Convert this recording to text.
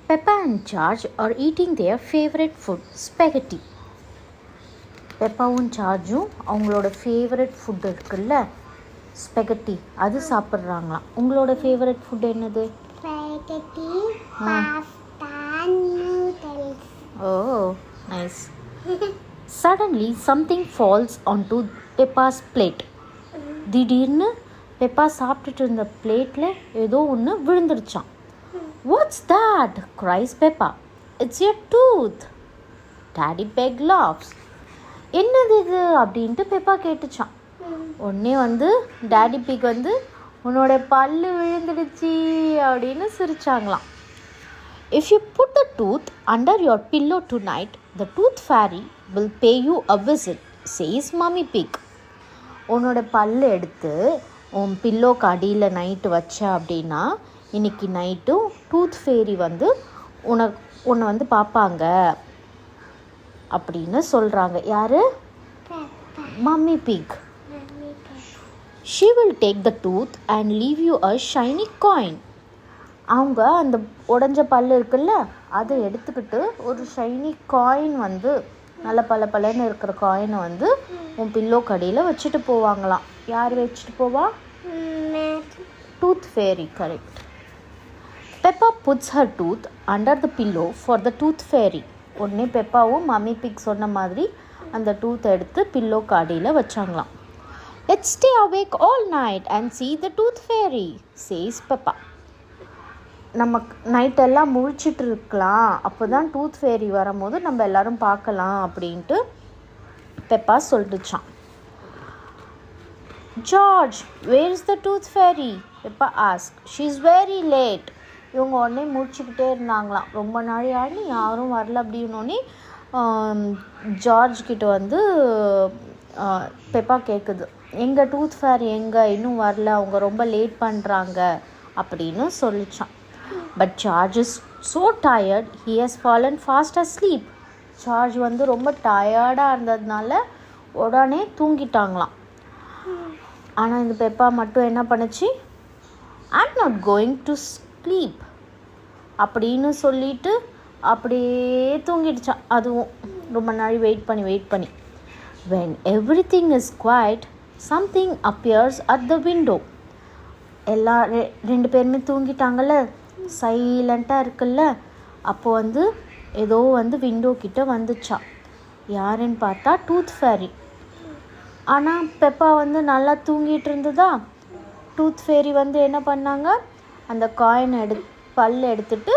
Peppa and George are eating their favorite food, spaghetti. பெப்பாவும் சார்ஜும் அவங்களோட favourite food இருக்குல்ல, spaghetti, அது சாப்பிட்றாங்களாம். உங்களோட ஃபேவரட் ஃபுட் என்னது? Spaghetti, pasta, noodles. Oh, nice. Suddenly something falls onto Peppa's plate. திடீர்னு பெப்பா சாப்பிட்டுட்டு இருந்த பிளேட்டில் ஏதோ ஒன்று விழுந்துருச்சான். What's that? cries Peppa. It's your tooth. Daddy Pig laughs. என்னது இது அப்படின்ட்டு பெப்பா கேட்டுச்சான். உடனே டேடி பிக் உன்னோட பல்லு விழுந்துடுச்சு அப்படின்னு சிரிச்சாங்களாம். If you put the tooth under your pillow tonight, the tooth fairy will pay you a visit, says Mummy Pig. உன்னோட பல்லு எடுத்து உன் பில்லோக்கு அடியில் நைட்டு வச்ச அப்படின்னா இன்னைக்கு நைட்டும் டூத் ஃபேரி உன்னை பார்ப்பாங்க அப்படின்னு சொல்கிறாங்க. யார்? Mummy pig. She will take the tooth and leave you a shiny coin. அவங்க அந்த உடஞ்ச பல்லு இருக்குல்ல, அதை எடுத்துக்கிட்டு ஒரு ஷைனி காயின் நல்ல பலன்னு இருக்கிற காயினை உன் பில்லோ கடியில் வச்சுட்டு போவாங்களாம். யார் வச்சுட்டு போவா? Tooth fairy, correct. Peppa puts her tooth under the pillow for the tooth fairy. உடனே பெப்பாவும் மம்மி பிக் சொன்ன மாதிரி அந்த டூத்தை எடுத்து pillow காடியில் வச்சாங்களாம். Let's stay awake all night and see the tooth fairy, says Peppa. நம்ம நைட்டெல்லாம் முழிச்சிட்டு இருக்கலாம், அப்போ தான் டூத் ஃபேரி வரும்போது நம்ம எல்லோரும் பார்க்கலாம் அப்படின்ட்டு பெப்பா சொல்லிடுச்சான். George, where is the tooth fairy? Peppa asked. She's very late. இவங்க உடனே முடிச்சுக்கிட்டே இருந்தாங்களாம். ரொம்ப நாள் ஆடி யாரும் வரல அப்படின்னோடனே ஜார்ஜ் கிட்ட பெப்பா கேட்குது, எங்கள் டூத் ஃபேரி எங்கே, இன்னும் வரல, அவங்க ரொம்ப லேட் பண்ணுறாங்க அப்படின்னு சொல்லிச்சான். But George is so tired, he has fallen fast asleep. George ரொம்ப டயர்டாக இருந்ததுனால உடனே தூங்கிட்டாங்களாம். ஆனால் இந்த பெப்பா மட்டும் என்ன பண்ணுச்சு? I'm not going to sleep அப்படின்னு சொல்லிட்டு அப்படியே தூங்கிடுச்சான். அதுவும் ரொம்ப நாள் வெயிட் பண்ணி. When everything is quiet, something appears at the window. ரெண்டு பேருமே தூங்கிட்டாங்கல்ல, சைலண்ட்டாக இருக்குல்ல, அப்போ ஏதோ விண்டோ கிட்ட வந்துச்சா. யாருன்னு பார்த்தா டூத் ஃபேரி. ஆனால் பெப்பா நல்லா தூங்கிட்டு இருந்ததா. டூத் ஃபேரி என்ன பண்ணாங்க, அந்த காயினை பல்ல எடுத்துட்டு